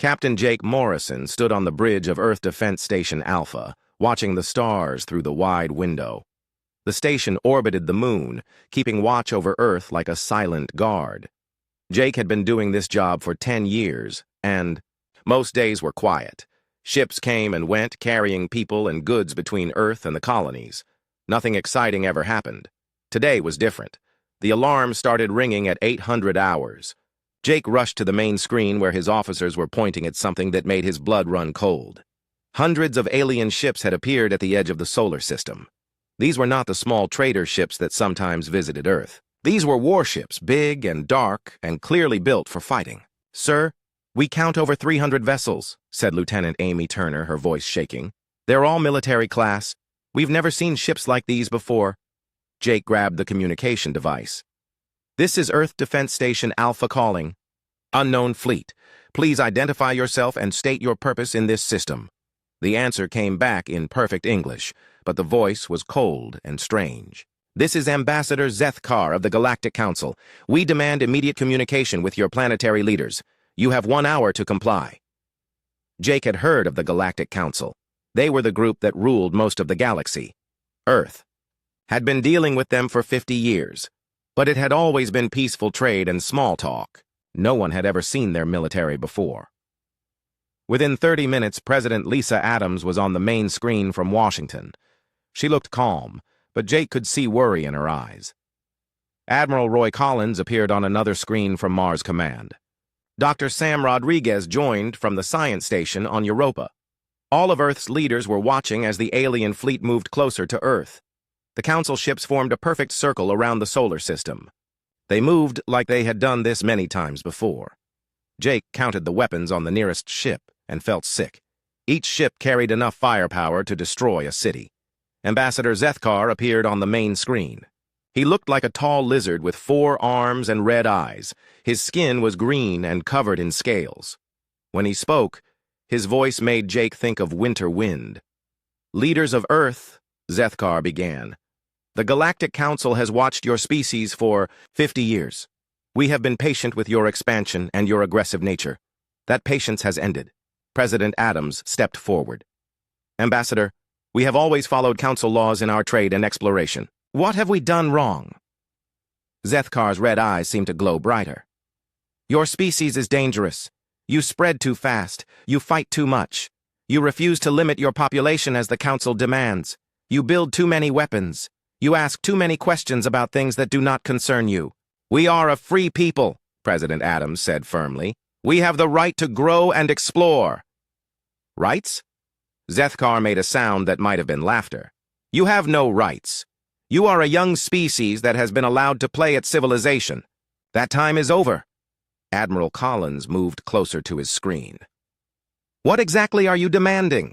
Captain Jake Morrison stood on the bridge of Earth Defense Station Alpha, watching the stars through the wide window. The station orbited the moon, keeping watch over Earth like a silent guard. Jake had been doing this job for 10 years, and most days were quiet. Ships came and went, carrying people and goods between Earth and the colonies. Nothing exciting ever happened. Today was different. The alarm started ringing at 800 hours. Jake rushed to the main screen where his officers were pointing at something that made his blood run cold. Hundreds of alien ships had appeared at the edge of the solar system. These were not the small trader ships that sometimes visited Earth. These were warships, big and dark and clearly built for fighting. "Sir, we count over 300 vessels," said Lieutenant Amy Turner, her voice shaking. "They're all military class. We've never seen ships like these before." Jake grabbed the communication device. "This is Earth Defense Station Alpha calling. Unknown fleet. Please identify yourself and state your purpose in this system." The answer came back in perfect English, but the voice was cold and strange. "This is Ambassador Zethkar of the Galactic Council. We demand immediate communication with your planetary leaders. You have 1 hour to comply." Jake had heard of the Galactic Council. They were the group that ruled most of the galaxy. Earth had been dealing with them for 50 years. But it had always been peaceful trade and small talk. No one had ever seen their military before. Within 30 minutes, President Lisa Adams was on the main screen from Washington. She looked calm, but Jake could see worry in her eyes. Admiral Roy Collins appeared on another screen from Mars Command. Dr. Sam Rodriguez joined from the science station on Europa. All of Earth's leaders were watching as the alien fleet moved closer to Earth. The Council ships formed a perfect circle around the solar system. They moved like they had done this many times before. Jake counted the weapons on the nearest ship and felt sick. Each ship carried enough firepower to destroy a city. Ambassador Zethkar appeared on the main screen. He looked like a tall lizard with 4 arms and red eyes. His skin was green and covered in scales. When he spoke, his voice made Jake think of winter wind. "Leaders of Earth," Zethkar began, "the Galactic Council has watched your species for 50 years. We have been patient with your expansion and your aggressive nature. That patience has ended." President Adams stepped forward. "Ambassador, we have always followed Council laws in our trade and exploration. What have we done wrong?" Zethkar's red eyes seemed to glow brighter. "Your species is dangerous. You spread too fast. You fight too much. You refuse to limit your population as the Council demands. You build too many weapons. You ask too many questions about things that do not concern you. We are a free people," President Adams said firmly. "We have the right to grow and explore." "Rights?" Zethkar made a sound that might have been laughter. "You have no rights. You are a young species that has been allowed to play at civilization. That time is over." Admiral Collins moved closer to his screen. "What exactly are you demanding?"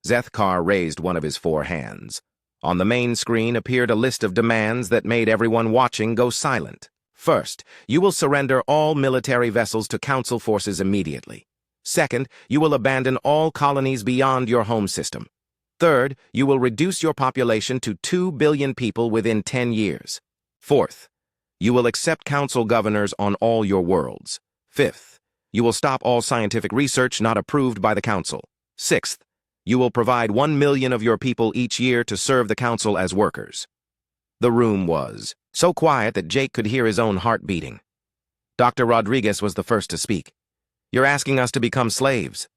Zethkar raised one of his 4 hands. On the main screen appeared a list of demands that made everyone watching go silent. "First, you will surrender all military vessels to Council forces immediately. Second, you will abandon all colonies beyond your home system. Third, you will reduce your population to 2 billion people within 10 years. Fourth, you will accept Council governors on all your worlds. Fifth, you will stop all scientific research not approved by the Council. Sixth, you will provide 1 million of your people each year to serve the Council as workers." The room was so quiet that Jake could hear his own heart beating. Dr. Rodriguez was the first to speak. "You're asking us to become slaves."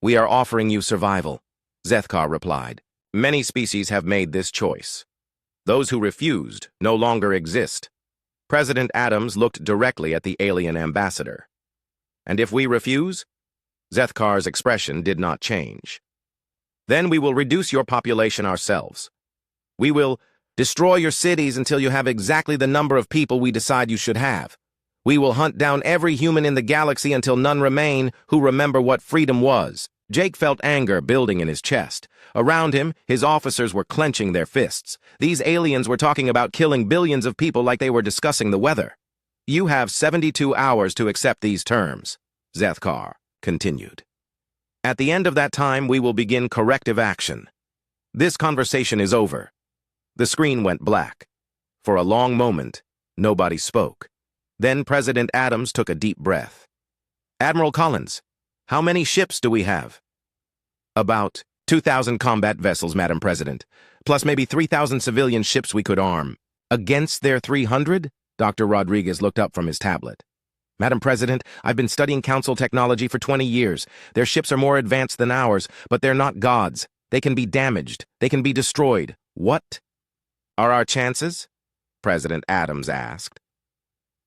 "We are offering you survival," Zethkar replied. "Many species have made this choice. Those who refused no longer exist." President Adams looked directly at the alien ambassador. "And if we refuse?" Zethkar's expression did not change. "Then we will reduce your population ourselves. We will destroy your cities until you have exactly the number of people we decide you should have. We will hunt down every human in the galaxy until none remain who remember what freedom was." Jake felt anger building in his chest. Around him, his officers were clenching their fists. These aliens were talking about killing billions of people like they were discussing the weather. "You have 72 hours to accept these terms," Zethkar continued. "At the end of that time, we will begin corrective action. This conversation is over." The screen went black. For a long moment, nobody spoke. Then President Adams took a deep breath. "Admiral Collins, How many ships do we have? About 2,000 combat vessels, Madam President, plus maybe 3,000 civilian ships we could arm. Against their 300? Dr. Rodriguez looked up from his tablet. Madam President, I've been studying Council technology for 20 years. Their ships are more advanced than ours, but they're not gods. They can be damaged. They can be destroyed. What are our chances? President Adams asked.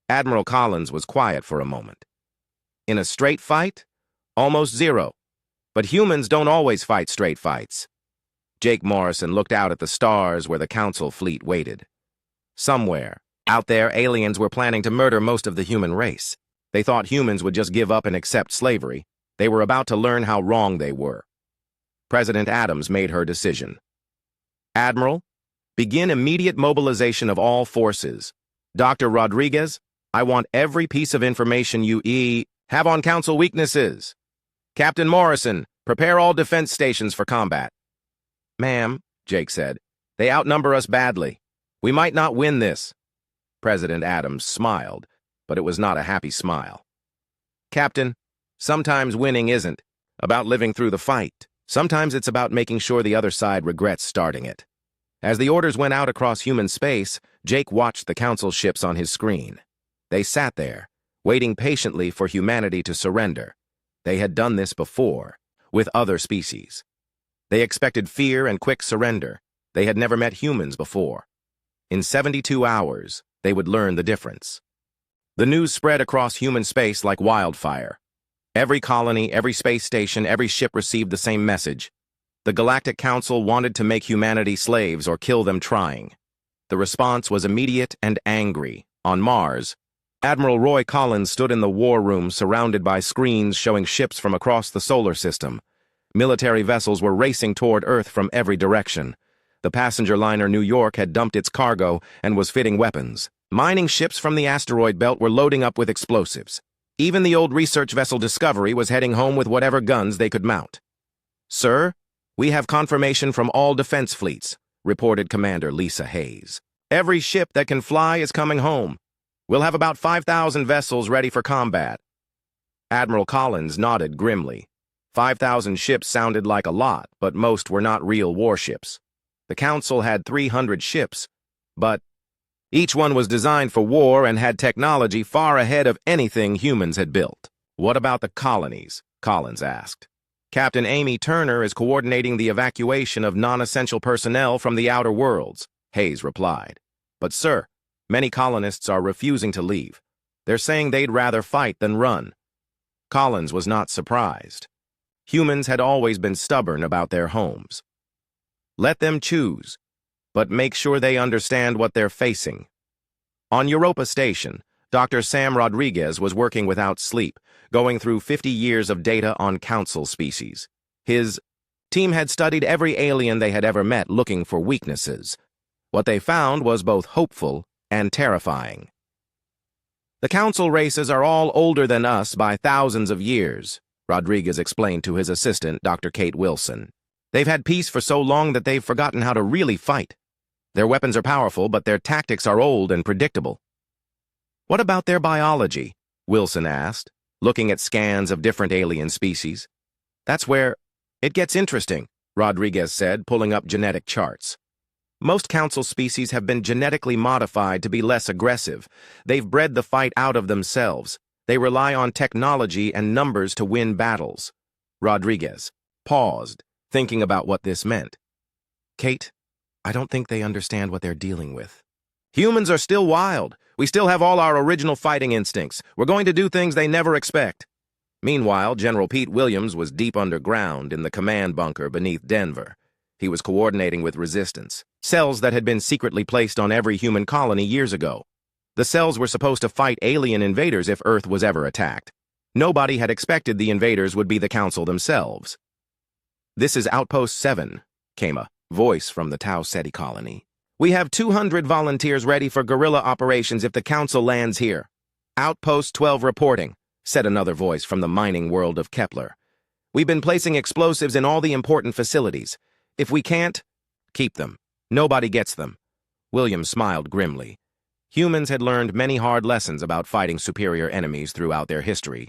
Admiral Collins was quiet for a moment. In a straight fight? Almost zero. But humans don't always fight straight fights. Jake Morrison looked out at the stars where the Council fleet waited. Somewhere, out there, aliens were planning to murder most of the human race. They thought humans would just give up and accept slavery. They were about to learn how wrong they were. President Adams made her decision. Admiral, begin immediate mobilization of all forces. Dr. Rodriguez, I want every piece of information you have on Council weaknesses. Captain Morrison, prepare all defense stations for combat. Ma'am, Jake said, they outnumber us badly. We might not win this. President Adams smiled, but it was not a happy smile. Captain, sometimes winning isn't about living through the fight. Sometimes it's about making sure the other side regrets starting it. As the orders went out across human space, Jake watched the Council ships on his screen. They sat there, waiting patiently for humanity to surrender. They had done this before, with other species. They expected fear and quick surrender. They had never met humans before. In 72 hours, they would learn the difference. The news spread across human space like wildfire. Every colony, every space station, every ship received the same message. The Galactic Council wanted to make humanity slaves or kill them trying. The response was immediate and angry. On Mars, Admiral Roy Collins stood in the war room surrounded by screens showing ships from across the solar system. Military vessels were racing toward Earth from every direction. The passenger liner New York had dumped its cargo and was fitting weapons. Mining ships from the asteroid belt were loading up with explosives. Even the old research vessel Discovery was heading home with whatever guns they could mount. Sir, we have confirmation from all defense fleets, reported Commander Lisa Hayes. Every ship that can fly is coming home. We'll have about 5,000 vessels ready for combat. Admiral Collins nodded grimly. 5,000 ships sounded like a lot, but most were not real warships. The Council had 300 ships, but each one was designed for war and had technology far ahead of anything humans had built. What about the colonies? Collins asked. Captain Amy Turner is coordinating the evacuation of non-essential personnel from the outer worlds, Hayes replied. But sir, many colonists are refusing to leave. They're saying they'd rather fight than run. Collins was not surprised. Humans had always been stubborn about their homes. Let them choose, but make sure they understand what they're facing. On Europa Station, Dr. Sam Rodriguez was working without sleep, going through 50 years of data on Council species. His team had studied every alien they had ever met looking for weaknesses. What they found was both hopeful and terrifying. The Council races are all older than us by thousands of years, Rodriguez explained to his assistant, Dr. Kate Wilson. They've had peace for so long that they've forgotten how to really fight. Their weapons are powerful, but their tactics are old and predictable. What about their biology? Wilson asked, looking at scans of different alien species. That's where it gets interesting, Rodriguez said, pulling up genetic charts. Most Council species have been genetically modified to be less aggressive. They've bred the fight out of themselves. They rely on technology and numbers to win battles. Rodriguez paused, thinking about what this meant. Kate, I don't think they understand what they're dealing with. Humans are still wild. We still have all our original fighting instincts. We're going to do things they never expect. Meanwhile, General Pete Williams was deep underground in the command bunker beneath Denver. He was coordinating with resistance, cells that had been secretly placed on every human colony years ago. The cells were supposed to fight alien invaders if Earth was ever attacked. Nobody had expected the invaders would be the Council themselves. This is Outpost 7, came a voice from the Tau Ceti colony. We have 200 volunteers ready for guerrilla operations if the Council lands here. Outpost 12 reporting, said another voice from the mining world of Kepler. We've been placing explosives in all the important facilities. If we can't, keep them. Nobody gets them. Williams smiled grimly. Humans had learned many hard lessons about fighting superior enemies throughout their history.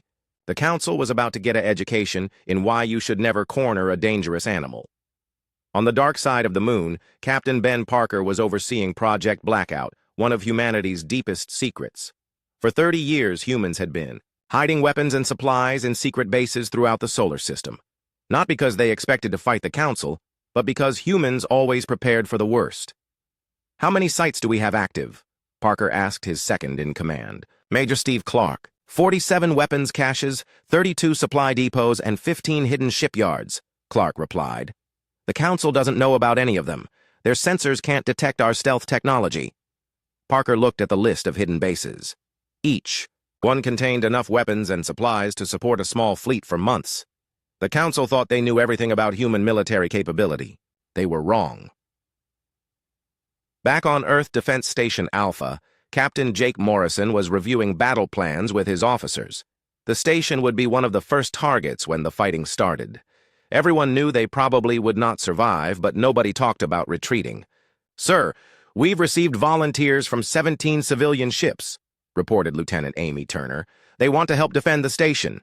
The council was about to get an education in why you should never corner a dangerous animal. On the dark side of the moon, Captain Ben Parker was overseeing Project Blackout, one of humanity's deepest secrets. For 30 years, humans had been hiding weapons and supplies in secret bases throughout the solar system. Not because they expected to fight the council, but because humans always prepared for the worst. "How many sites do we have active?" Parker asked his second-in-command, Major Steve Clark. 47 weapons caches, 32 supply depots, and 15 hidden shipyards, Clark replied. "The council doesn't know about any of them. Their sensors can't detect our stealth technology." Parker looked at the list of hidden bases. Each one contained enough weapons and supplies to support a small fleet for months. The council thought they knew everything about human military capability. They were wrong. Back on Earth Defense Station Alpha, Captain Jake Morrison was reviewing battle plans with his officers. The station would be one of the first targets when the fighting started. Everyone knew they probably would not survive, but nobody talked about retreating. "Sir, we've received volunteers from 17 civilian ships," reported Lieutenant Amy Turner. "They want to help defend the station."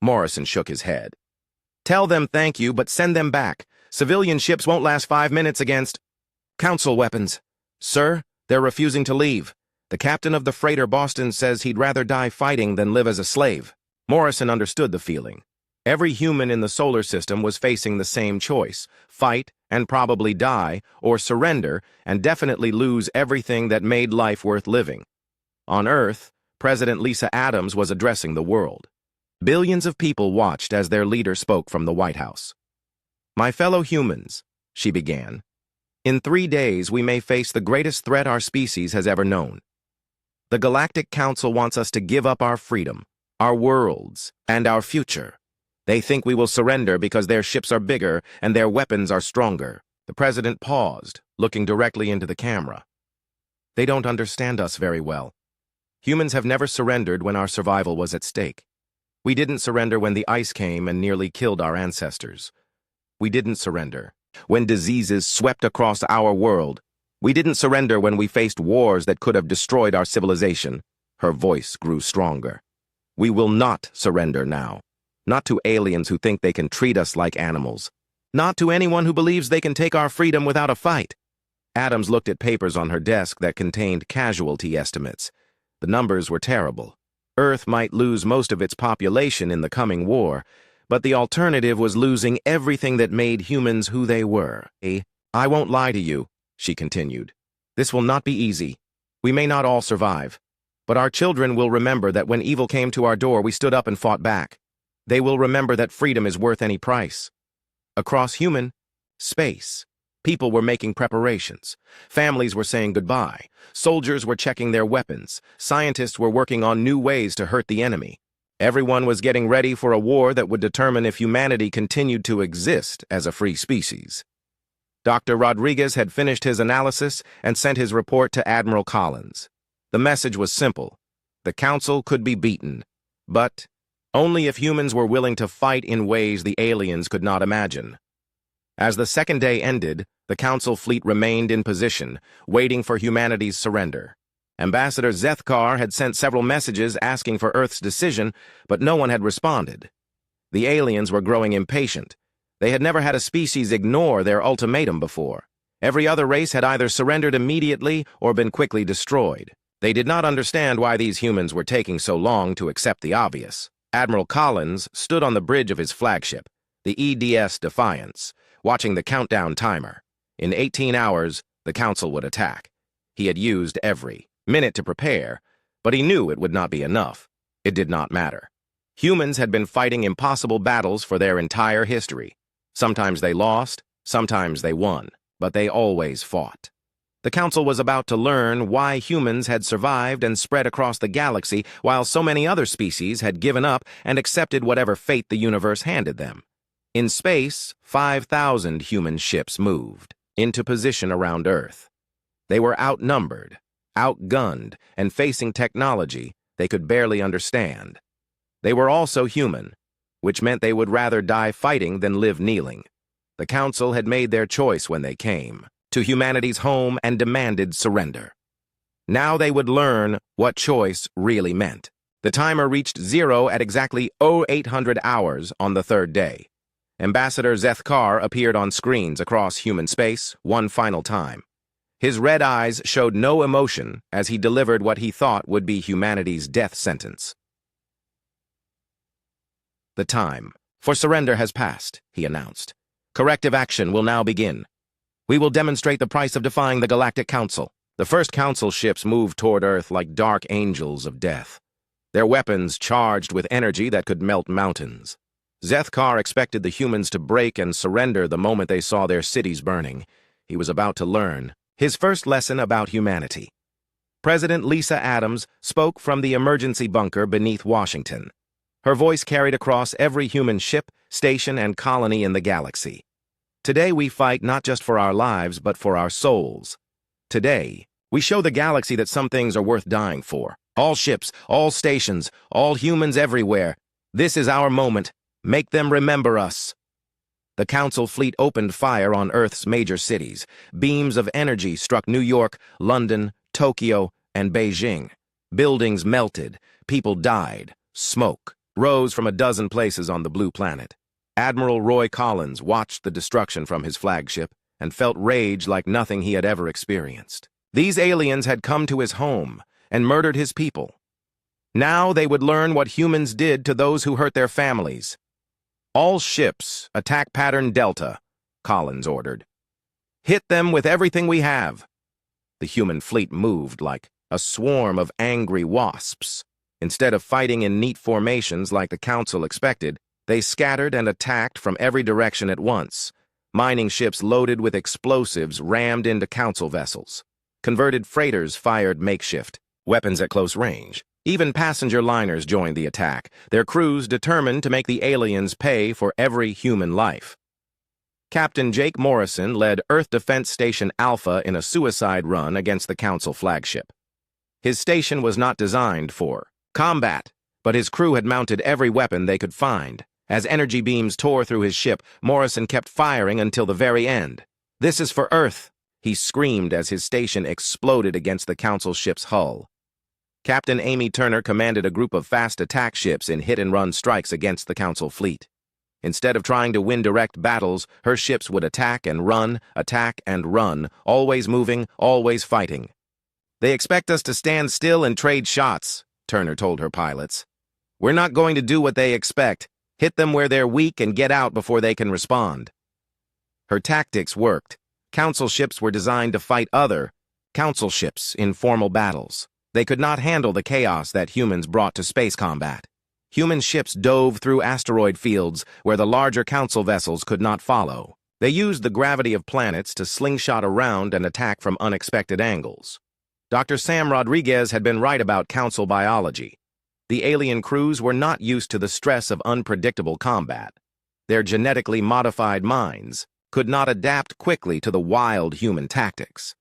Morrison shook his head. "Tell them thank you, but send them back. Civilian ships won't last 5 minutes against council weapons." "Sir, they're refusing to leave. The captain of the freighter Boston says he'd rather die fighting than live as a slave." Morrison understood the feeling. Every human in the solar system was facing the same choice: fight and probably die, or surrender and definitely lose everything that made life worth living. On Earth, President Lisa Adams was addressing the world. Billions of people watched as their leader spoke from the White House. "My fellow humans," she began, "in 3 days we may face the greatest threat our species has ever known. The Galactic Council wants us to give up our freedom, our worlds, and our future. They think we will surrender because their ships are bigger and their weapons are stronger." The president paused, looking directly into the camera. "They don't understand us very well. Humans have never surrendered when our survival was at stake. We didn't surrender when the ice came and nearly killed our ancestors. We didn't surrender when diseases swept across our world. We didn't surrender when we faced wars that could have destroyed our civilization." Her voice grew stronger. "We will not surrender now. Not to aliens who think they can treat us like animals. Not to anyone who believes they can take our freedom without a fight." Adams looked at papers on her desk that contained casualty estimates. The numbers were terrible. Earth might lose most of its population in the coming war, but the alternative was losing everything that made humans who they were. "I won't lie to you," she continued. "This will not be easy. We may not all survive. But our children will remember that when evil came to our door, we stood up and fought back. They will remember that freedom is worth any price." Across human space, people were making preparations. Families were saying goodbye. Soldiers were checking their weapons. Scientists were working on new ways to hurt the enemy. Everyone was getting ready for a war that would determine if humanity continued to exist as a free species. Dr. Rodriguez had finished his analysis and sent his report to Admiral Collins. The message was simple. The Council could be beaten, but only if humans were willing to fight in ways the aliens could not imagine. As the second day ended, the Council fleet remained in position, waiting for humanity's surrender. Ambassador Zethkar had sent several messages asking for Earth's decision, but no one had responded. The aliens were growing impatient. They had never had a species ignore their ultimatum before. Every other race had either surrendered immediately or been quickly destroyed. They did not understand why these humans were taking so long to accept the obvious. Admiral Collins stood on the bridge of his flagship, the EDS Defiance, watching the countdown timer. In 18 hours, the Council would attack. He had used every minute to prepare, but he knew it would not be enough. It did not matter. Humans had been fighting impossible battles for their entire history. Sometimes they lost, sometimes they won, but they always fought. The Council was about to learn why humans had survived and spread across the galaxy while so many other species had given up and accepted whatever fate the universe handed them. In space, 5,000 human ships moved into position around Earth. They were outnumbered, outgunned, and facing technology they could barely understand. They were also human, which meant they would rather die fighting than live kneeling. The Council had made their choice when they came to humanity's home and demanded surrender. Now they would learn what choice really meant. The timer reached 0 at exactly 0800 hours on the third day. Ambassador Zethkar appeared on screens across human space one final time. His red eyes showed no emotion as he delivered what he thought would be humanity's death sentence. The time for surrender has passed, he announced. Corrective action will now begin. We will demonstrate the price of defying the Galactic Council. The first Council ships moved toward Earth like dark angels of death, their weapons charged with energy that could melt mountains. Zethkar expected the humans to break and surrender the moment they saw their cities burning. He was about to learn his first lesson about humanity. President Lisa Adams spoke from the emergency bunker beneath Washington. Her voice carried across every human ship, station, and colony in the galaxy. Today we fight not just for our lives, but for our souls. Today, we show the galaxy that some things are worth dying for. All ships, all stations, all humans everywhere. This is our moment. Make them remember us. The Council fleet opened fire on Earth's major cities. Beams of energy struck New York, London, Tokyo, and Beijing. Buildings melted. People died. Smoke rose from a dozen places on the blue planet. Admiral Roy Collins watched the destruction from his flagship and felt rage like nothing he had ever experienced. These aliens had come to his home and murdered his people. Now they would learn what humans did to those who hurt their families. All ships, attack pattern Delta, Collins ordered. Hit them with everything we have. The human fleet moved like a swarm of angry wasps. Instead of fighting in neat formations like the Council expected, they scattered and attacked from every direction at once. Mining ships loaded with explosives rammed into Council vessels. Converted freighters fired makeshift weapons at close range. Even passenger liners joined the attack, their crews determined to make the aliens pay for every human life. Captain Jake Morrison led Earth Defense Station Alpha in a suicide run against the Council flagship. His station was not designed for combat, but his crew had mounted every weapon they could find. As energy beams tore through his ship, Morrison kept firing until the very end. "This is for Earth," he screamed as his station exploded against the Council ship's hull. Captain Amy Turner commanded a group of fast attack ships in hit-and-run strikes against the Council fleet. Instead of trying to win direct battles, her ships would attack and run, always moving, always fighting. "They expect us to stand still and trade shots," Turner told her pilots. "We're not going to do what they expect. Hit them where they're weak and get out before they can respond." Her tactics worked. Council ships were designed to fight other Council ships in formal battles. They could not handle the chaos that humans brought to space combat. Human ships dove through asteroid fields where the larger Council vessels could not follow. They used the gravity of planets to slingshot around and attack from unexpected angles. Dr. Sam Rodriguez had been right about Council biology. The alien crews were not used to the stress of unpredictable combat. Their genetically modified minds could not adapt quickly to the wild human tactics.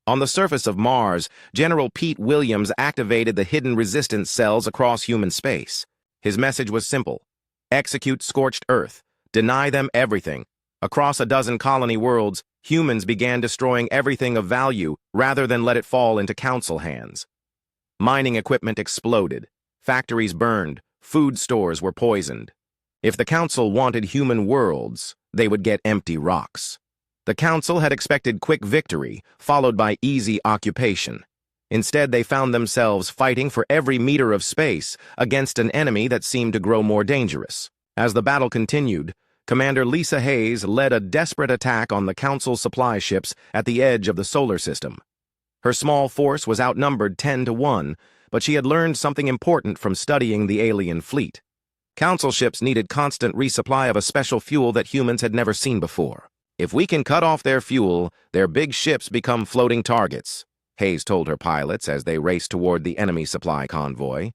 On the surface of Mars, General Pete Williams activated the hidden resistance cells across human space. His message was simple: execute scorched Earth, deny them everything. Across a dozen colony worlds, humans began destroying everything of value rather than let it fall into Council hands. Mining equipment exploded. Factories burned, food stores were poisoned. If the Council wanted human worlds, they would get empty rocks. The Council had expected quick victory, followed by easy occupation. Instead, they found themselves fighting for every meter of space against an enemy that seemed to grow more dangerous. As the battle continued, Commander Lisa Hayes led a desperate attack on the Council supply ships at the edge of the solar system. Her small force was outnumbered 10-1, but she had learned something important from studying the alien fleet. Council ships needed constant resupply of a special fuel that humans had never seen before. "If we can cut off their fuel, their big ships become floating targets," Hayes told her pilots as they raced toward the enemy supply convoy.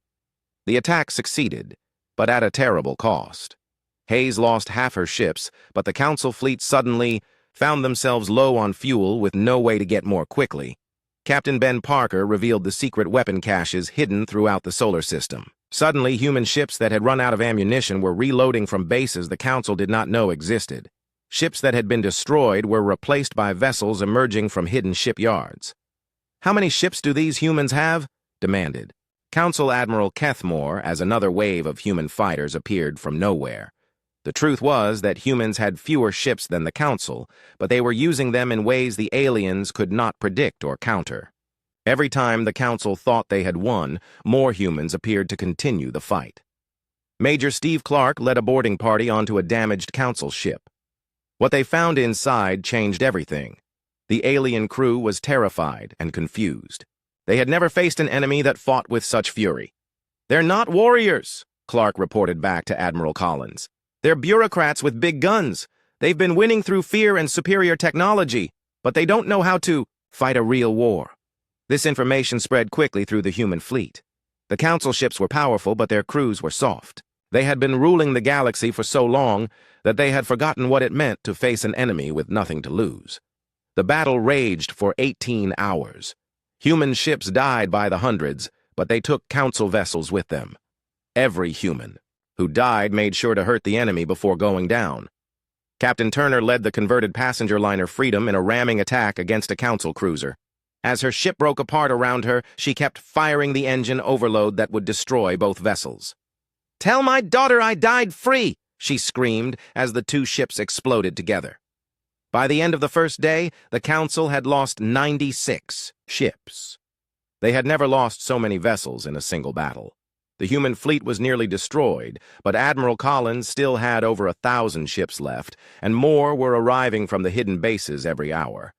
The attack succeeded, but at a terrible cost. Hayes lost half her ships, but the Council fleet suddenly found themselves low on fuel with no way to get more quickly. Captain Ben Parker revealed the secret weapon caches hidden throughout the solar system. Suddenly, human ships that had run out of ammunition were reloading from bases the Council did not know existed. Ships that had been destroyed were replaced by vessels emerging from hidden shipyards. "How many ships do these humans have?" demanded Council Admiral Kethmore as another wave of human fighters appeared from nowhere. The truth was that humans had fewer ships than the Council, but they were using them in ways the aliens could not predict or counter. Every time the Council thought they had won, more humans appeared to continue the fight. Major Steve Clark led a boarding party onto a damaged Council ship. What they found inside changed everything. The alien crew was terrified and confused. They had never faced an enemy that fought with such fury. "They're not warriors," Clark reported back to Admiral Collins. "They're bureaucrats with big guns. They've been winning through fear and superior technology, but they don't know how to fight a real war." This information spread quickly through the human fleet. The Council ships were powerful, but their crews were soft. They had been ruling the galaxy for so long that they had forgotten what it meant to face an enemy with nothing to lose. The battle raged for 18 hours. Human ships died by the hundreds, but they took Council vessels with them. Every human who died made sure to hurt the enemy before going down. Captain Turner led the converted passenger liner Freedom in a ramming attack against a Council cruiser. As her ship broke apart around her, she kept firing the engine overload that would destroy both vessels. "Tell my daughter I died free!" she screamed as the two ships exploded together. By the end of the first day, the Council had lost 96 ships. They had never lost so many vessels in a single battle. The human fleet was nearly destroyed, but Admiral Collins still had over 1,000 ships left, and more were arriving from the hidden bases every hour.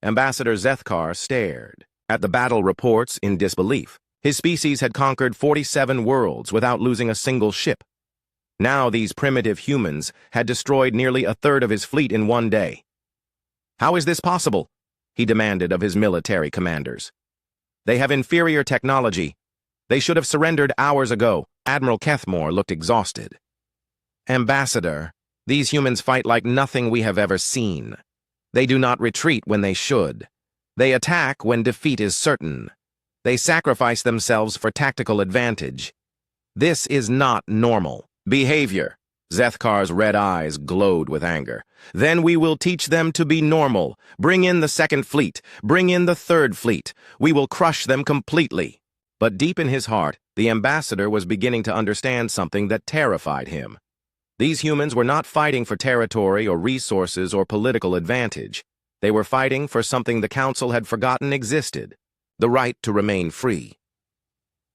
Ambassador Zethkar stared at the battle reports in disbelief. His species had conquered 47 worlds without losing a single ship. Now these primitive humans had destroyed nearly a third of his fleet in one day. "How is this possible?" he demanded of his military commanders. "They have inferior technology. They should have surrendered hours ago." Admiral Kethmore looked exhausted. "Ambassador, these humans fight like nothing we have ever seen. They do not retreat when they should. They attack when defeat is certain. They sacrifice themselves for tactical advantage. This is not normal behavior." Zethkar's red eyes glowed with anger. "Then we will teach them to be normal. Bring in the Second Fleet. Bring in the Third Fleet. We will crush them completely." But deep in his heart, the ambassador was beginning to understand something that terrified him. These humans were not fighting for territory or resources or political advantage. They were fighting for something the Council had forgotten existed: the right to remain free.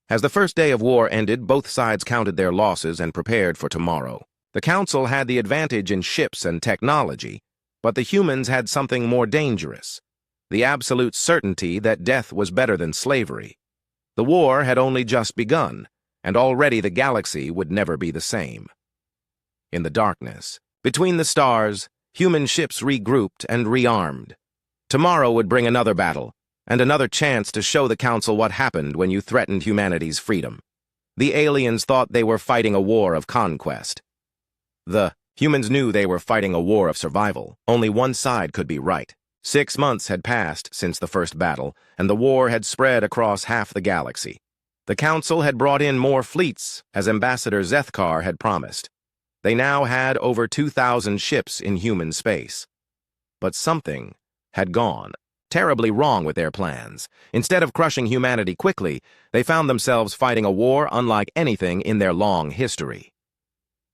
As the first day of war ended, both sides counted their losses and prepared for tomorrow. The Council had the advantage in ships and technology, but the humans had something more dangerous: the absolute certainty that death was better than slavery. The war had only just begun, and already the galaxy would never be the same. In the darkness, between the stars, human ships regrouped and rearmed. Tomorrow would bring another battle, and another chance to show the Council what happened when you threatened humanity's freedom. The aliens thought they were fighting a war of conquest. The humans knew they were fighting a war of survival. Only one side could be right. 6 months had passed since the first battle, and the war had spread across half the galaxy. The Council had brought in more fleets, as Ambassador Zethkar had promised. They now had over 2,000 ships in human space. But something had gone terribly wrong with their plans. Instead of crushing humanity quickly, they found themselves fighting a war unlike anything in their long history.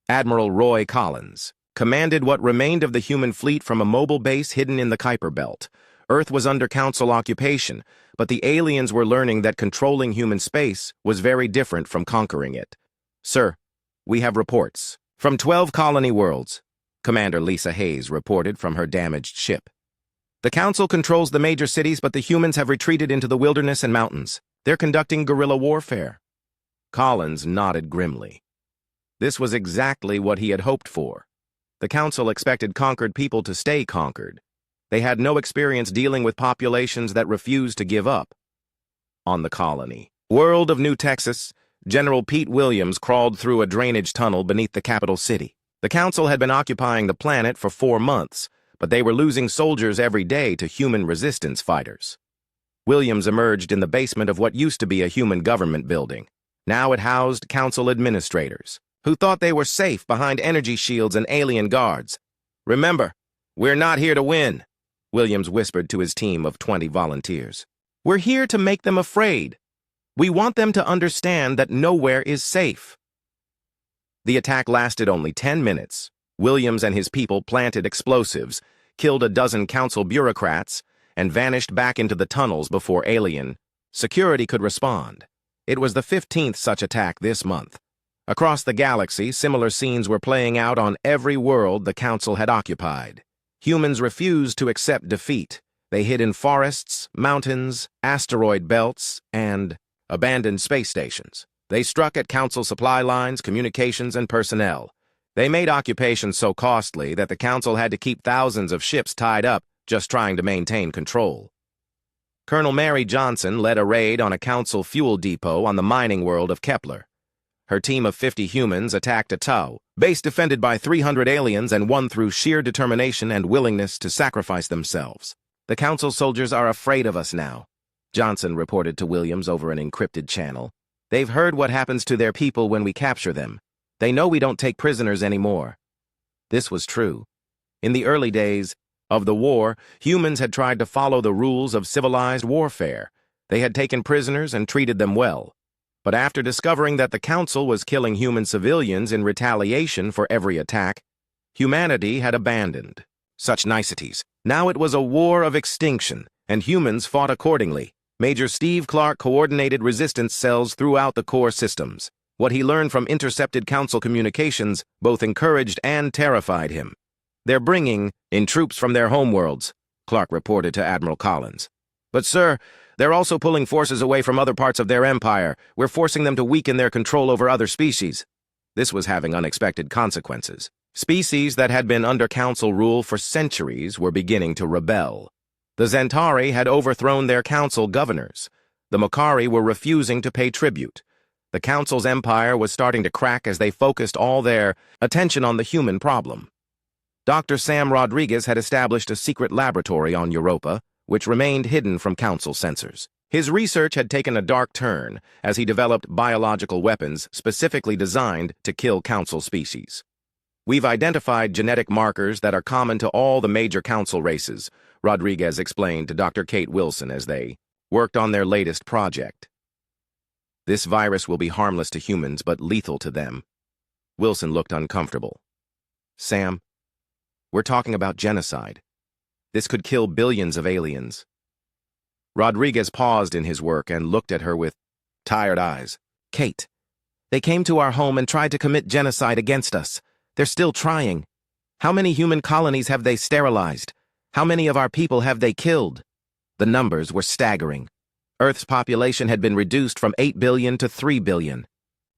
Admiral Roy Collins commanded what remained of the human fleet from a mobile base hidden in the Kuiper Belt. Earth was under Council occupation, but the aliens were learning that controlling human space was very different from conquering it. "Sir, we have reports from 12 colony worlds," Commander Lisa Hayes reported from her damaged ship. "The Council controls the major cities, but the humans have retreated into the wilderness and mountains. They're conducting guerrilla warfare." Collins nodded grimly. This was exactly what he had hoped for. The Council expected conquered people to stay conquered. They had no experience dealing with populations that refused to give up. On the colony world of New Texas, General Pete Williams crawled through a drainage tunnel beneath the capital city. The Council had been occupying the planet for 4 months, but they were losing soldiers every day to human resistance fighters. Williams emerged in the basement of what used to be a human government building. Now it housed Council administrators, who thought they were safe behind energy shields and alien guards. "Remember, we're not here to win," Williams whispered to his team of 20 volunteers. "We're here to make them afraid." We want them to understand that nowhere is safe. The attack lasted only 10 minutes. Williams and his people planted explosives, killed a dozen council bureaucrats, and vanished back into the tunnels before alien security could respond. It was the 15th such attack this month. Across the galaxy, similar scenes were playing out on every world the Council had occupied. Humans refused to accept defeat. They hid in forests, mountains, asteroid belts, and abandoned space stations. They struck at Council supply lines, communications, and personnel. They made occupation so costly that the Council had to keep thousands of ships tied up just trying to maintain control. Colonel Mary Johnson led a raid on a Council fuel depot on the mining world of Kepler. Her team of 50 humans attacked a Tau, base defended by 300 aliens, and won through sheer determination and willingness to sacrifice themselves. The Council soldiers are afraid of us now, Johnson reported to Williams over an encrypted channel. They've heard what happens to their people when we capture them. They know we don't take prisoners anymore. This was true. In the early days of the war, humans had tried to follow the rules of civilized warfare. They had taken prisoners and treated them well. But after discovering that the Council was killing human civilians in retaliation for every attack, humanity had abandoned such niceties. Now it was a war of extinction, and humans fought accordingly. Major Steve Clark coordinated resistance cells throughout the core systems. What he learned from intercepted Council communications both encouraged and terrified him. They're bringing in troops from their homeworlds, Clark reported to Admiral Collins. But, sir, they're also pulling forces away from other parts of their empire. We're forcing them to weaken their control over other species. This was having unexpected consequences. Species that had been under Council rule for centuries were beginning to rebel. The Zentari had overthrown their Council governors. The Makari were refusing to pay tribute. The Council's empire was starting to crack as they focused all their attention on the human problem. Dr. Sam Rodriguez had established a secret laboratory on Europa, which remained hidden from Council censors. His research had taken a dark turn as he developed biological weapons specifically designed to kill Council species. We've identified genetic markers that are common to all the major Council races, Rodriguez explained to Dr. Kate Wilson as they worked on their latest project. This virus will be harmless to humans but lethal to them. Wilson looked uncomfortable. Sam, we're talking about genocide. This could kill billions of aliens. Rodriguez paused in his work and looked at her with tired eyes. Kate, they came to our home and tried to commit genocide against us. They're still trying. How many human colonies have they sterilized? How many of our people have they killed? The numbers were staggering. Earth's population had been reduced from 8 billion to 3 billion.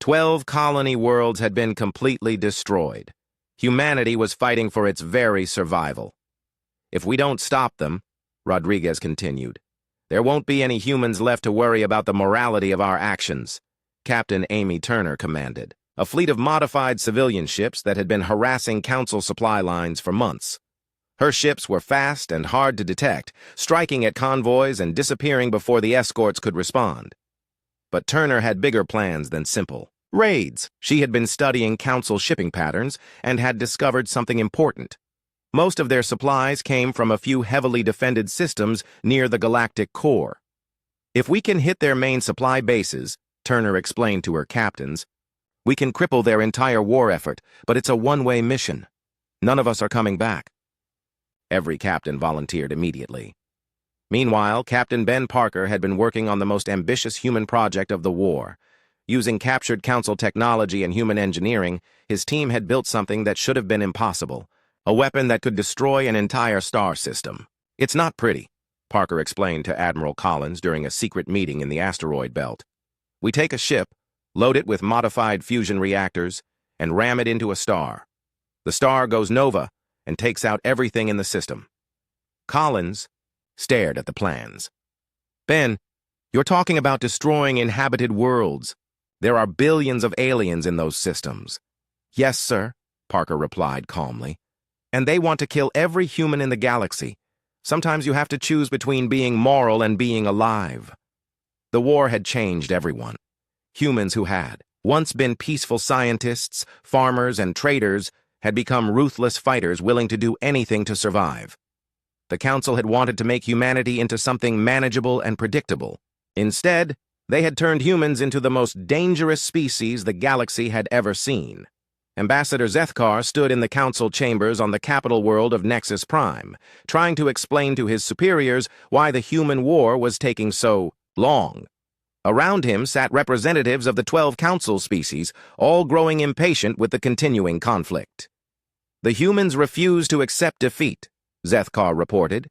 12 colony worlds had been completely destroyed. Humanity was fighting for its very survival. If we don't stop them, Rodriguez continued, there won't be any humans left to worry about the morality of our actions, Captain Amy Turner commanded. A fleet of modified civilian ships that had been harassing Council supply lines for months. Her ships were fast and hard to detect, striking at convoys and disappearing before the escorts could respond. But Turner had bigger plans than simple raids. She had been studying Council shipping patterns and had discovered something important. Most of their supplies came from a few heavily defended systems near the galactic core. If we can hit their main supply bases, Turner explained to her captains, we can cripple their entire war effort, but it's a one-way mission. None of us are coming back. Every captain volunteered immediately. Meanwhile, Captain Ben Parker had been working on the most ambitious human project of the war. Using captured Council technology and human engineering, his team had built something that should have been impossible, a weapon that could destroy an entire star system. It's not pretty, Parker explained to Admiral Collins during a secret meeting in the asteroid belt. We take a ship, load it with modified fusion reactors, and ram it into a star. The star goes nova and takes out everything in the system. Collins stared at the plans. Ben, you're talking about destroying inhabited worlds. There are billions of aliens in those systems. Yes, sir, Parker replied calmly. And they want to kill every human in the galaxy. Sometimes you have to choose between being moral and being alive. The war had changed everyone. Humans who had once been peaceful scientists, farmers, and traders had become ruthless fighters willing to do anything to survive. The Council had wanted to make humanity into something manageable and predictable. Instead, They had turned humans into the most dangerous species the galaxy had ever seen. Ambassador Zethkar stood in the council chambers on the capital world of Nexus Prime, trying to explain to his superiors why the human war was taking so long. Around him sat representatives of the 12 council species, all growing impatient with the continuing conflict. The humans refuse to accept defeat, Zethkar reported.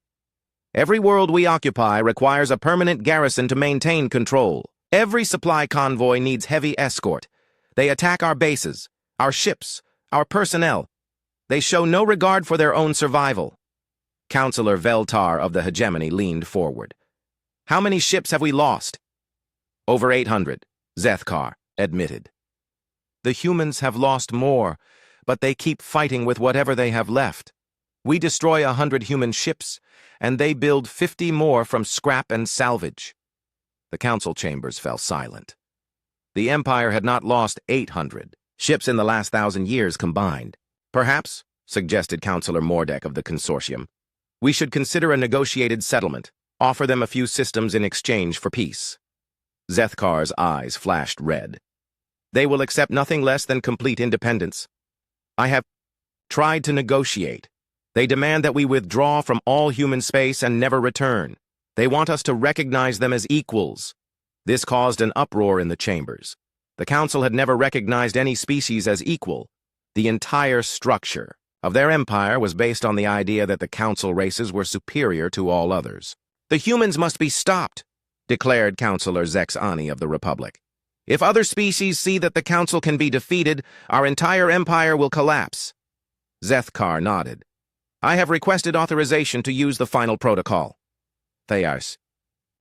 Every world we occupy requires a permanent garrison to maintain control. Every supply convoy needs heavy escort. They attack our bases, our ships, our personnel. They show no regard for their own survival. Councillor Veltar of the hegemony leaned forward. How many ships have we lost? Over 800, Zethkar admitted. The humans have lost more, but they keep fighting with whatever they have left. We destroy 100 human ships, and they build 50 more from scrap and salvage. The council chambers fell silent. The Empire had not lost 800 ships in the last 1,000 years combined. Perhaps, suggested Councillor Mordek of the consortium, we should consider a negotiated settlement, offer them a few systems in exchange for peace. Zethkar's eyes flashed red. They will accept nothing less than complete independence. I have tried to negotiate. They demand that we withdraw from all human space and never return. They want us to recognize them as equals. This caused an uproar in the chambers. The council had never recognized any species as equal. The entire structure of their empire was based on the idea that the council races were superior to all others. The humans must be stopped, declared Councillor Zexani of the Republic. If other species see that the council can be defeated, our entire empire will collapse. Zethkar nodded. I have requested authorization to use the final protocol. Thayars.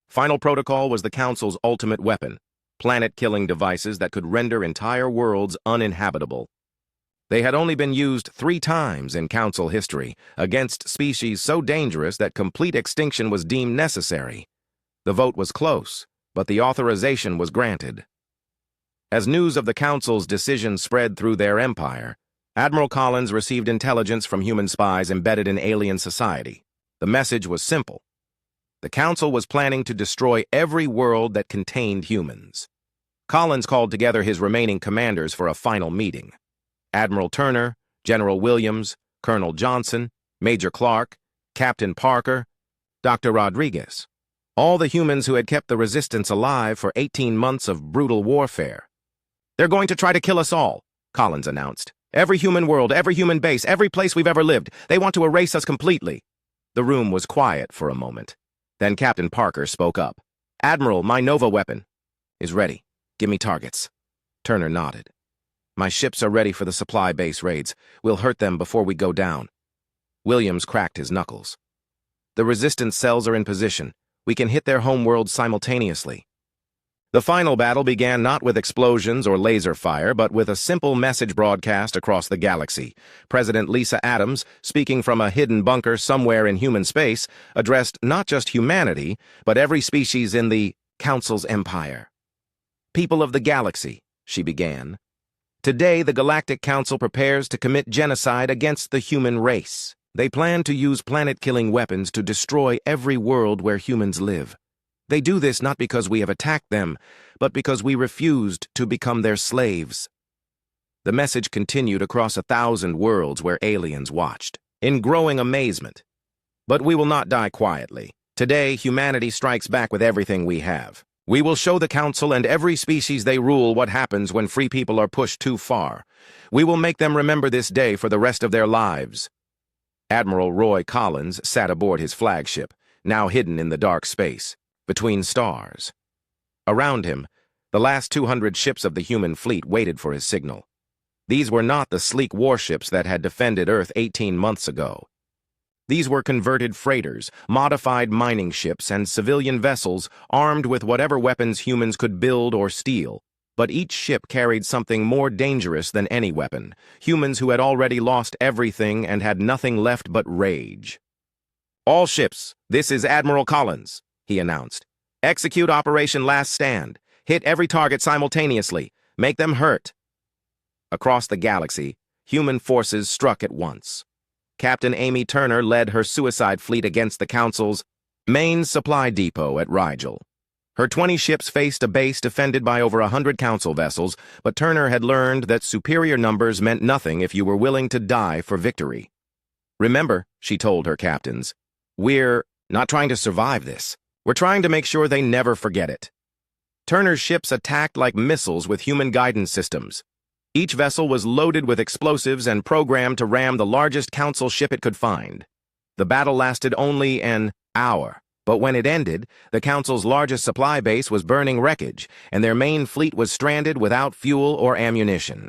Final protocol was the council's ultimate weapon, planet-killing devices that could render entire worlds uninhabitable. They had only been used 3 times in council history against species so dangerous that complete extinction was deemed necessary. The vote was close, but the authorization was granted. As news of the council's decision spread through their empire, Admiral Collins received intelligence from human spies embedded in alien society. The message was simple. The council was planning to destroy every world that contained humans. Collins called together his remaining commanders for a final meeting. Admiral Turner, General Williams, Colonel Johnson, Major Clark, Captain Parker, Dr. Rodriguez. All the humans who had kept the resistance alive for 18 months of brutal warfare. They're going to try to kill us all, Collins announced. Every human world, every human base, every place we've ever lived. They want to erase us completely. The room was quiet for a moment. Then Captain Parker spoke up. Admiral, my Nova weapon is ready. Give me targets. Turner nodded. My ships are ready for the supply base raids. We'll hurt them before we go down. Williams cracked his knuckles. The resistance cells are in position. We can hit their homeworld simultaneously. The final battle began not with explosions or laser fire, but with a simple message broadcast across the galaxy. President Lisa Adams, speaking from a hidden bunker somewhere in human space, addressed not just humanity, but every species in the Council's empire. People of the galaxy, she began. Today, the Galactic Council prepares to commit genocide against the human race. They plan to use planet-killing weapons to destroy every world where humans live. They do this not because we have attacked them, but because we refused to become their slaves. The message continued across 1,000 worlds where aliens watched, in growing amazement. But we will not die quietly. Today, humanity strikes back with everything we have. We will show the Council and every species they rule what happens when free people are pushed too far. We will make them remember this day for the rest of their lives. Admiral Roy Collins sat aboard his flagship, now hidden in the dark space, between stars. Around him, the last 200 ships of the human fleet waited for his signal. These were not the sleek warships that had defended Earth 18 months ago. These were converted freighters, modified mining ships, and civilian vessels armed with whatever weapons humans could build or steal. But each ship carried something more dangerous than any weapon, humans who had already lost everything and had nothing left but rage. All ships, this is Admiral Collins, he announced. Execute Operation Last Stand. Hit every target simultaneously. Make them hurt. Across the galaxy, human forces struck at once. Captain Amy Turner led her suicide fleet against the Council's main supply depot at Rigel. Her 20 ships faced a base defended by over 100 council vessels, but Turner had learned that superior numbers meant nothing if you were willing to die for victory. "Remember," she told her captains, "we're not trying to survive this. We're trying to make sure they never forget it." Turner's ships attacked like missiles with human guidance systems. Each vessel was loaded with explosives and programmed to ram the largest council ship it could find. The battle lasted only an hour, but when it ended, the council's largest supply base was burning wreckage, and their main fleet was stranded without fuel or ammunition.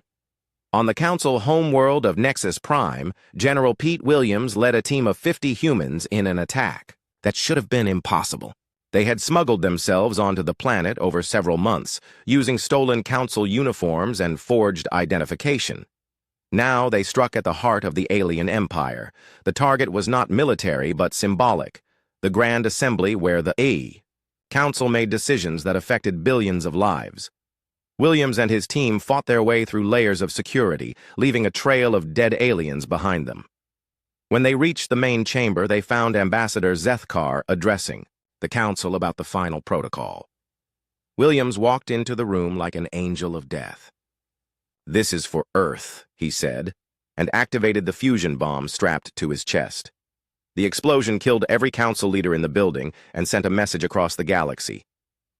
On the council homeworld of Nexus Prime, General Pete Williams led a team of 50 humans in an attack that should have been impossible. They had smuggled themselves onto the planet over several months, using stolen council uniforms and forged identification. Now they struck at the heart of the alien empire. The target was not military but symbolic, the Grand Assembly where the Council made decisions that affected billions of lives. Williams and his team fought their way through layers of security, leaving a trail of dead aliens behind them. When they reached the main chamber, they found Ambassador Zethkar addressing the council about the final protocol. Williams walked into the room like an angel of death. "This is for Earth," he said, and activated the fusion bomb strapped to his chest. The explosion killed every council leader in the building and sent a message across the galaxy.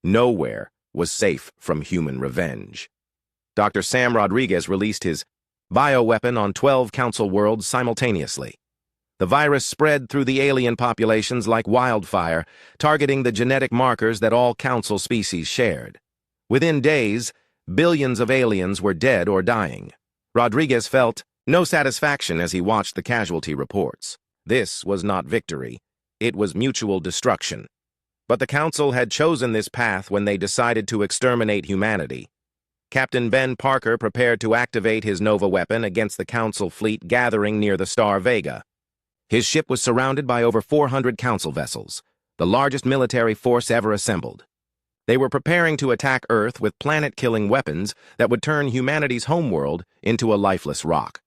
Nowhere was safe from human revenge. Dr. Sam Rodriguez released his bioweapon on 12 council worlds simultaneously. The virus spread through the alien populations like wildfire, targeting the genetic markers that all council species shared. Within days, billions of aliens were dead or dying. Rodriguez felt no satisfaction as he watched the casualty reports. This was not victory. It was mutual destruction. But the Council had chosen this path when they decided to exterminate humanity. Captain Ben Parker prepared to activate his Nova weapon against the Council fleet gathering near the star Vega. His ship was surrounded by over 400 Council vessels, the largest military force ever assembled. They were preparing to attack Earth with planet-killing weapons that would turn humanity's homeworld into a lifeless rock.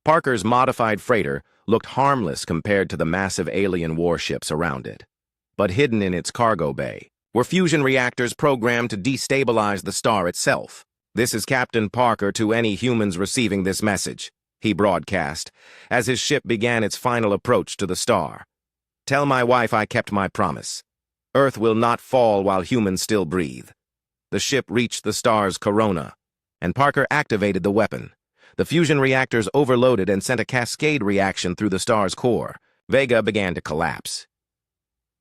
Parker's modified freighter looked harmless compared to the massive alien warships around it. But hidden in its cargo bay were fusion reactors programmed to destabilize the star itself. "This is Captain Parker to any humans receiving this message," he broadcast, as his ship began its final approach to the star. "Tell my wife I kept my promise. Earth will not fall while humans still breathe." The ship reached the star's corona, and Parker activated the weapon. The fusion reactors overloaded and sent a cascade reaction through the star's core. Vega began to collapse.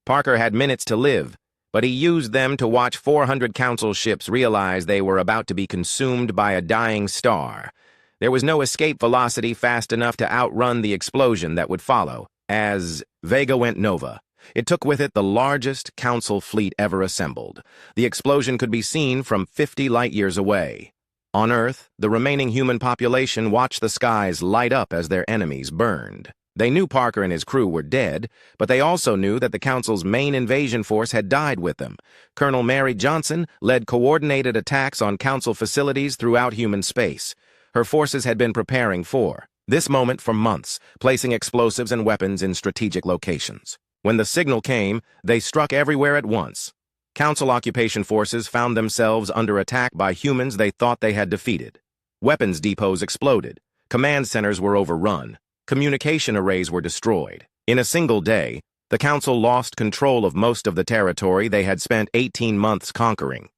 Parker had minutes to live, but he used them to watch 400 Council ships realize they were about to be consumed by a dying star. There was no escape velocity fast enough to outrun the explosion that would follow. As Vega went Nova, it took with it the largest Council fleet ever assembled. The explosion could be seen from 50 light-years away. On Earth, the remaining human population watched the skies light up as their enemies burned. They knew Parker and his crew were dead, but they also knew that the Council's main invasion force had died with them. Colonel Mary Johnson led coordinated attacks on Council facilities throughout human space. Her forces had been preparing for this moment for months, placing explosives and weapons in strategic locations. When the signal came, they struck everywhere at once. Council occupation forces found themselves under attack by humans they thought they had defeated. Weapons depots exploded. Command centers were overrun. Communication arrays were destroyed. In a single day, the Council lost control of most of the territory they had spent 18 months conquering.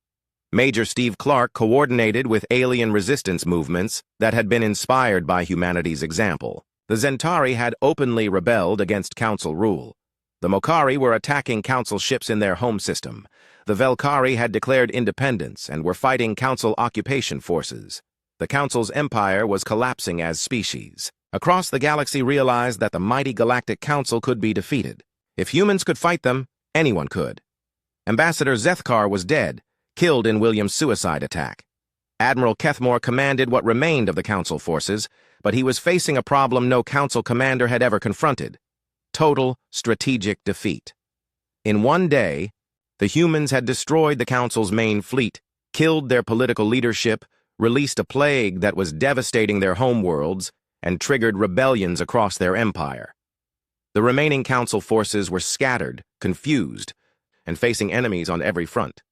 Major Steve Clark coordinated with alien resistance movements that had been inspired by humanity's example. The Zentari had openly rebelled against Council rule. The Mokari were attacking Council ships in their home system. The Velkari had declared independence and were fighting Council occupation forces. The Council's empire was collapsing as species. Across the galaxy realized that the mighty Galactic Council could be defeated. If humans could fight them, anyone could. Ambassador Zethkar was dead, killed in William's suicide attack. Admiral Kethmore commanded what remained of the Council forces, but he was facing a problem no Council commander had ever confronted: total strategic defeat. In one day, the humans had destroyed the Council's main fleet, killed their political leadership, released a plague that was devastating their homeworlds, and triggered rebellions across their empire. The remaining Council forces were scattered, confused. and facing enemies on every front.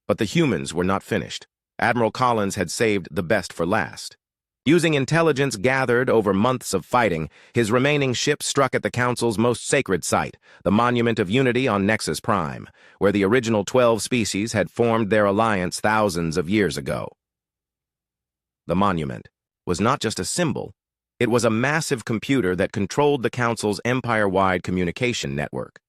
But the humans were not finished. Admiral Collins had saved the best for last. Using intelligence gathered over months of fighting, his remaining ship struck at the Council's most sacred site, the Monument of Unity on Nexus Prime, where the original 12 species had formed their alliance thousands of years ago. The monument was not just a symbol, it was a massive computer that controlled the Council's empire-wide communication network.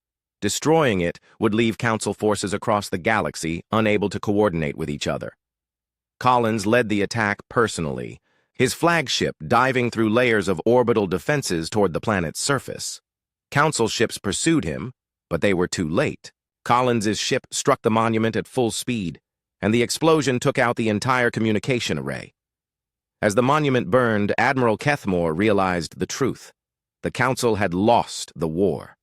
Destroying it would leave Council forces across the galaxy unable to coordinate with each other. Collins led the attack personally, his flagship diving through layers of orbital defenses toward the planet's surface. Council ships pursued him, but they were too late. Collins's ship struck the monument at full speed, and the explosion took out the entire communication array. As the monument burned, Admiral Kethmore realized the truth. The Council had lost the war.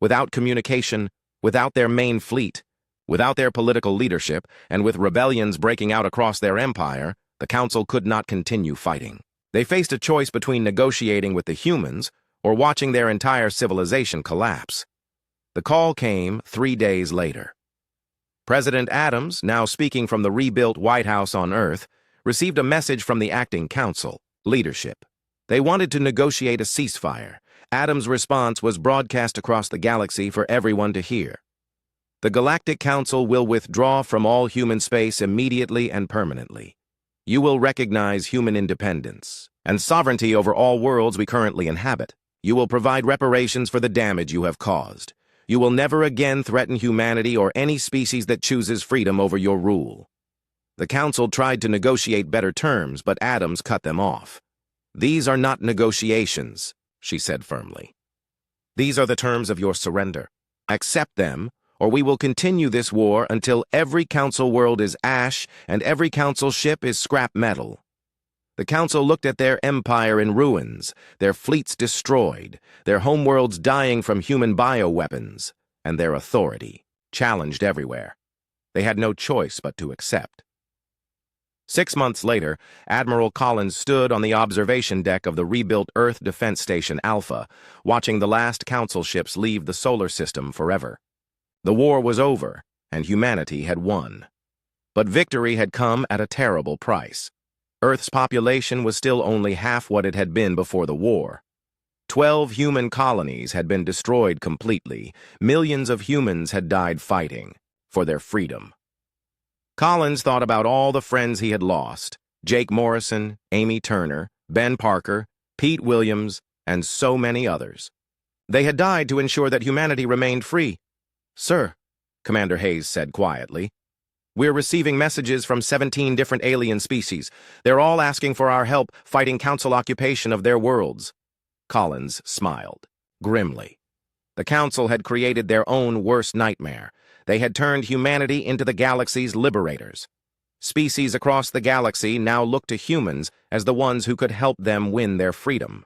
Without communication, without their main fleet, without their political leadership, and with rebellions breaking out across their empire, the Council could not continue fighting. They faced a choice between negotiating with the humans or watching their entire civilization collapse. The call came 3 days later. President Adams, now speaking from the rebuilt White House on Earth, received a message from the acting Council leadership. They wanted to negotiate a ceasefire. Adams' response was broadcast across the galaxy for everyone to hear. The Galactic Council will withdraw from all human space immediately and permanently. You will recognize human independence and sovereignty over all worlds we currently inhabit. You will provide reparations for the damage you have caused. You will never again threaten humanity or any species that chooses freedom over your rule. The Council tried to negotiate better terms, but Adams cut them off. These are not negotiations, she said firmly. These are the terms of your surrender. Accept them, or we will continue this war until every Council world is ash and every Council ship is scrap metal. The Council looked at their empire in ruins, their fleets destroyed, their homeworlds dying from human bioweapons, and their authority challenged everywhere. They had no choice but to accept. 6 months later, Admiral Collins stood on the observation deck of the rebuilt Earth Defense Station Alpha, watching the last Council ships leave the solar system forever. The war was over, and humanity had won. But victory had come at a terrible price. Earth's population was still only half what it had been before the war. 12 human colonies had been destroyed completely. Millions of humans had died fighting for their freedom. Collins thought about all the friends he had lost: Jake Morrison, Amy Turner, Ben Parker, Pete Williams, and so many others. They had died to ensure that humanity remained free. "Sir," Commander Hayes said quietly, "we're receiving messages from 17 different alien species. They're all asking for our help fighting Council occupation of their worlds." Collins smiled grimly. The Council had created their own worst nightmare. They had turned humanity into the galaxy's liberators. Species across the galaxy now looked to humans as the ones who could help them win their freedom.